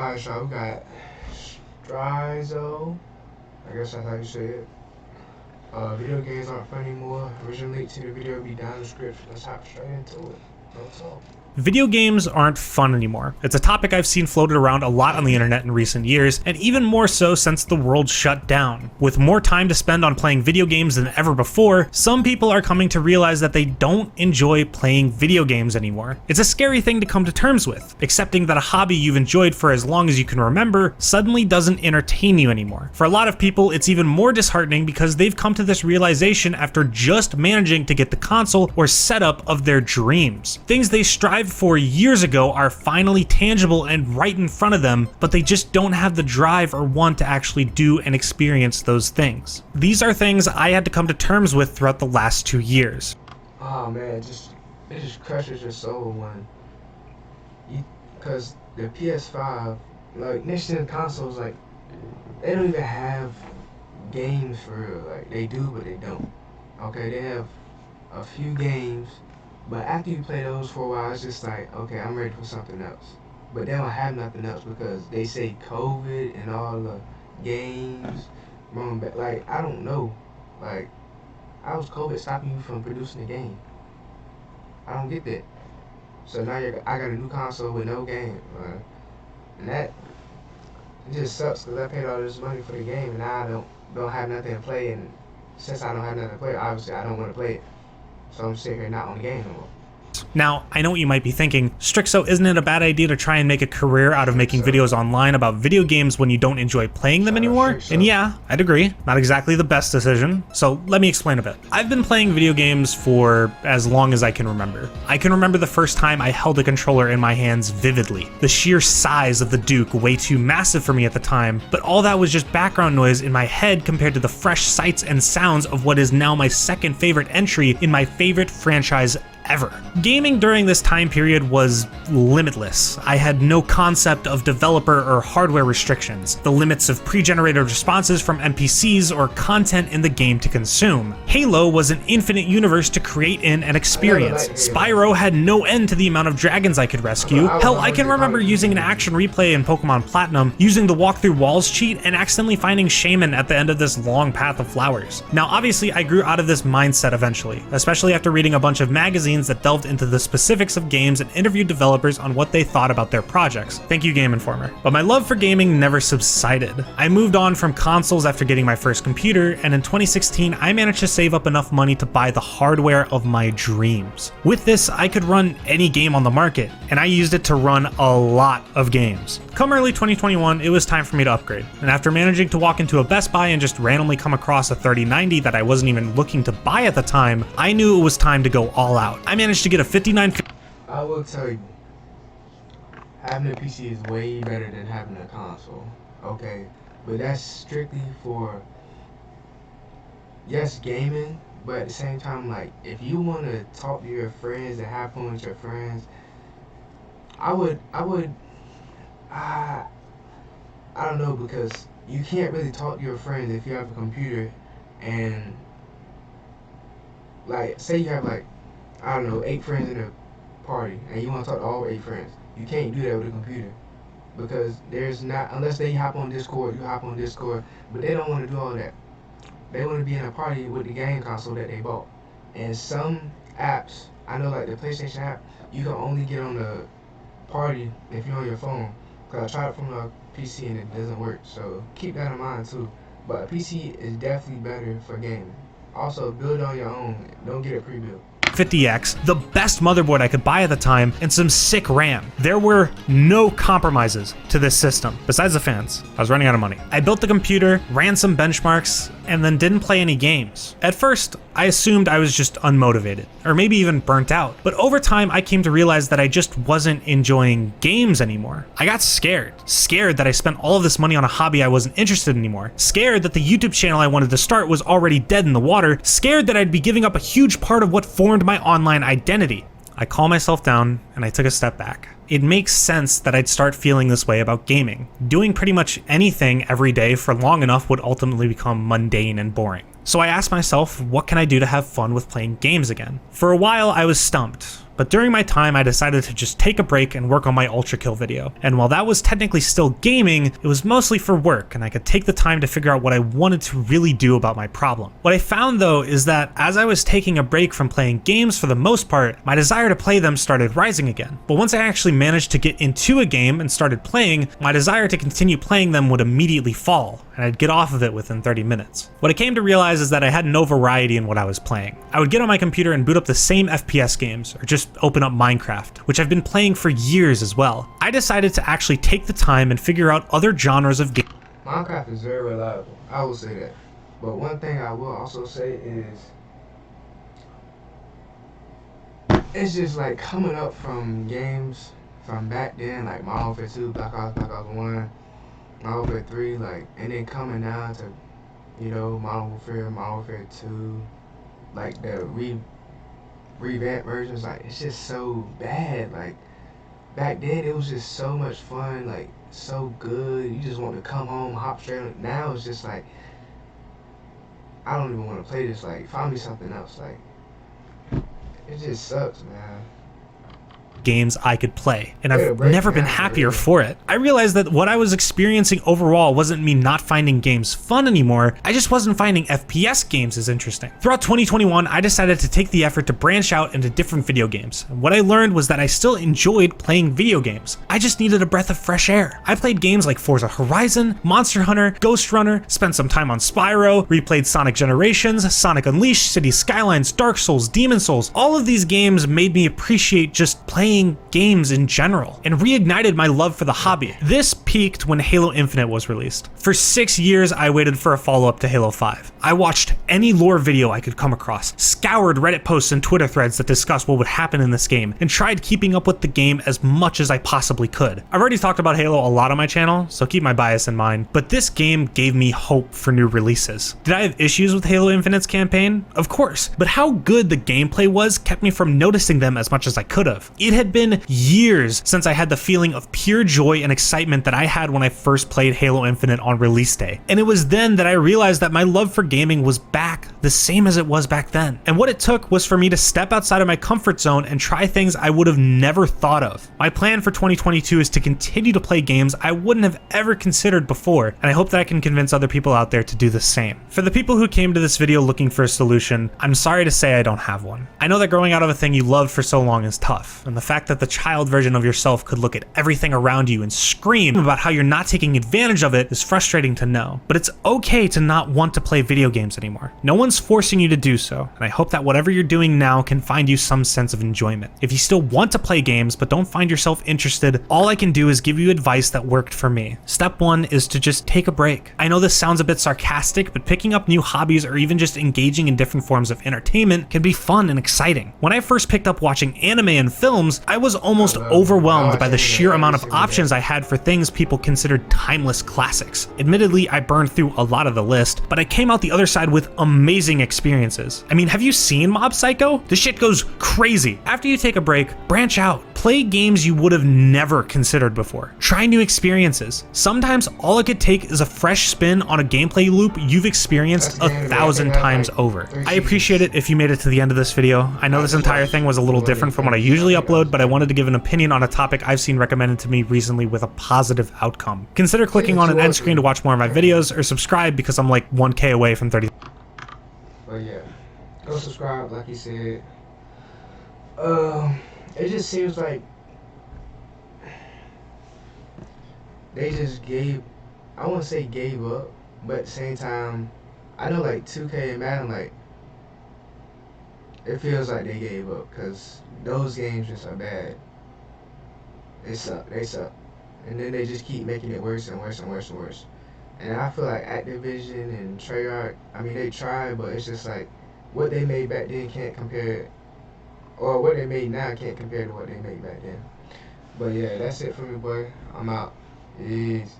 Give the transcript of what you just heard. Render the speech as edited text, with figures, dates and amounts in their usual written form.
Alright, so we got Strizo. I guess that's how you say it. Video games aren't fun anymore. Original link to the video will be down in the description. Let's hop straight into it. That's all. Video games aren't fun anymore. It's a topic I've seen floated around a lot on the internet in recent years, and even more so since the world shut down. With more time to spend on playing video games than ever before, some people are coming to realize that they don't enjoy playing video games anymore. It's a scary thing to come to terms with, accepting that a hobby you've enjoyed for as long as you can remember suddenly doesn't entertain you anymore. For a lot of people, it's even more disheartening because they've come to this realization after just managing to get the console or setup of their dreams. Things they strived for years ago are finally tangible and right in front of them, but they just don't have the drive or want to actually do and experience those things. These are things I had to come to terms with throughout the last 2 years. Oh man, it just crushes your soul because the PS5, like next gen consoles, like they don't even have games for real. Like they do, but they don't. Okay, they have a few games. But after you play those for a while, it's just like, okay, I'm ready for something else. But they don't have nothing else because they say COVID and all the games going back. Like, I don't know. Like, how was COVID stopping you from producing a game? I don't get that. So now I got a new console with no game. And that it just sucks because I paid all this money for the game and now I don't have nothing to play. And since I don't have nothing to play, obviously I don't want to play it. So I'm sitting here not on the game no more. Now, I know what you might be thinking, Strixo, isn't it a bad idea to try and make a career out of making videos online about video games when you don't enjoy playing them anymore? And yeah, I'd agree, not exactly the best decision. So let me explain a bit. I've been playing video games for as long as I can remember. I can remember the first time I held a controller in my hands vividly. The sheer size of the Duke, way too massive for me at the time, but all that was just background noise in my head compared to the fresh sights and sounds of what is now my second favorite entry in my favorite franchise ever. Gaming during this time period was limitless. I had no concept of developer or hardware restrictions, the limits of pre-generated responses from NPCs or content in the game to consume. Halo was an infinite universe to create in and experience. Spyro had no end to the amount of dragons I could rescue. Hell, I can remember using an action replay in Pokemon Platinum, using the walk through walls cheat, and accidentally finding Shaman at the end of this long path of flowers. Now obviously I grew out of this mindset eventually, especially after reading a bunch of magazines that delved into the specifics of games and interviewed developers on what they thought about their projects. Thank you, Game Informer. But my love for gaming never subsided. I moved on from consoles after getting my first computer, and in 2016 I managed to save up enough money to buy the hardware of my dreams. With this, I could run any game on the market, and I used it to run a lot of games. Come early 2021, it was time for me to upgrade, and after managing to walk into a Best Buy and just randomly come across a 3090 that I wasn't even looking to buy at the time, I knew it was time to go all out. I managed to get a 5950. I will tell you, having a PC is way better than having a console, okay? But that's strictly for, yes, gaming, but at the same time, like, if you want to talk to your friends and have fun with your friends, I don't know, because you can't really talk to your friends if you have a computer and, like, say you have, like, I don't know, 8 friends in a party, and you want to talk to all 8 friends. You can't do that with a computer, because there's not, unless they hop on Discord, you hop on Discord, but they don't want to do all that. They want to be in a party with the game console that they bought. And some apps, I know like the PlayStation app, you can only get on the party if you're on your phone. Because I tried it from a PC and it doesn't work, so keep that in mind too. But a PC is definitely better for gaming. Also, build on your own, don't get it pre-built. 50X, the best motherboard I could buy at the time, and some sick RAM. There were no compromises to this system, besides the fans. I was running out of money. I built the computer, ran some benchmarks, and then didn't play any games. At first, I assumed I was just unmotivated, or maybe even burnt out. But over time, I came to realize that I just wasn't enjoying games anymore. I got scared that I spent all of this money on a hobby I wasn't interested in anymore. Scared that the YouTube channel I wanted to start was already dead in the water. Scared that I'd be giving up a huge part of what formed my online identity. I calmed myself down and I took a step back. It makes sense that I'd start feeling this way about gaming. Doing pretty much anything every day for long enough would ultimately become mundane and boring. So I asked myself, what can I do to have fun with playing games again? For a while I was stumped. But during my time, I decided to just take a break and work on my Ultra Kill video. And while that was technically still gaming, it was mostly for work, and I could take the time to figure out what I wanted to really do about my problem. What I found though is that as I was taking a break from playing games for the most part, my desire to play them started rising again. But once I actually managed to get into a game and started playing, my desire to continue playing them would immediately fall, and I'd get off of it within 30 minutes. What I came to realize is that I had no variety in what I was playing. I would get on my computer and boot up the same FPS games, or just open up Minecraft, which I've been playing for years as well. I decided to actually take the time and figure out other genres of games. Minecraft is very reliable, I will say that. But one thing I will also say is, it's just like coming up from games from back then, like Modern Warfare 2, Black Ops 1, Modern Warfare 3, like, and then coming down to, you know, Modern Warfare 2, like the revamped versions, like, it's just so bad. Like, back then it was just so much fun, like, so good. You just want to come home, hop straight on. Now it's just like, I don't even want to play this. Like, find me something else. Like, it just sucks, man. Games I could play, and I've never been happier for it. I realized that what I was experiencing overall wasn't me not finding games fun anymore, I just wasn't finding FPS games as interesting. Throughout 2021, I decided to take the effort to branch out into different video games, and what I learned was that I still enjoyed playing video games. I just needed a breath of fresh air. I played games like Forza Horizon, Monster Hunter, Ghost Runner, spent some time on Spyro, replayed Sonic Generations, Sonic Unleashed, Cities Skylines, Dark Souls, Demon Souls. All of these games made me appreciate just playing games in general, and reignited my love for the hobby. This peaked when Halo Infinite was released. For 6 years, I waited for a follow-up to Halo 5. I watched any lore video I could come across, scoured Reddit posts and Twitter threads that discussed what would happen in this game, and tried keeping up with the game as much as I possibly could. I've already talked about Halo a lot on my channel, so keep my bias in mind, but this game gave me hope for new releases. Did I have issues with Halo Infinite's campaign? Of course, but how good the gameplay was kept me from noticing them as much as I could have. It had been years since I had the feeling of pure joy and excitement that I had when I first played Halo Infinite on release day. And it was then that I realized that my love for gaming was back the same as it was back then. And what it took was for me to step outside of my comfort zone and try things I would have never thought of. My plan for 2022 is to continue to play games I wouldn't have ever considered before, and I hope that I can convince other people out there to do the same. For the people who came to this video looking for a solution, I'm sorry to say I don't have one. I know that growing out of a thing you loved for so long is tough, and the fact that the child version of yourself could look at everything around you and scream about how you're not taking advantage of it is frustrating to know. But it's okay to not want to play video games anymore. No one's forcing you to do so, and I hope that whatever you're doing now can find you some sense of enjoyment. If you still want to play games but don't find yourself interested, all I can do is give you advice that worked for me. Step 1 is to just take a break. I know this sounds a bit sarcastic, but picking up new hobbies or even just engaging in different forms of entertainment can be fun and exciting. When I first picked up watching anime and films, I was almost overwhelmed by the sheer amount of options I had for things people considered timeless classics. Admittedly, I burned through a lot of the list, but I came out the other side with amazing experiences. I mean, have you seen Mob Psycho? This shit goes crazy. After you take a break, branch out. Play games you would have never considered before. Try new experiences. Sometimes all it could take is a fresh spin on a gameplay loop you've experienced 1,000 times over. I appreciate it if you made it to the end of this video. I know this entire thing was a little different from what I usually upload, but I wanted to give an opinion on a topic I've seen recommended to me recently with a positive outcome. Consider clicking on an end screen to watch more of my videos, or subscribe because I'm like 1K away from 30. But yeah, go subscribe like he said. It just seems like they just gave, I wouldn't say gave up, but at the same time, I know like 2K and Madden, like, it feels like they gave up because those games just are bad. They suck. And then they just keep making it worse and worse and worse and worse. And I feel like Activision and Treyarch, I mean, they tried, but it's just like what they made back then can't compare, or what they made now can't compare to what they made back then. But yeah, that's it for me, boy. I'm out. Peace.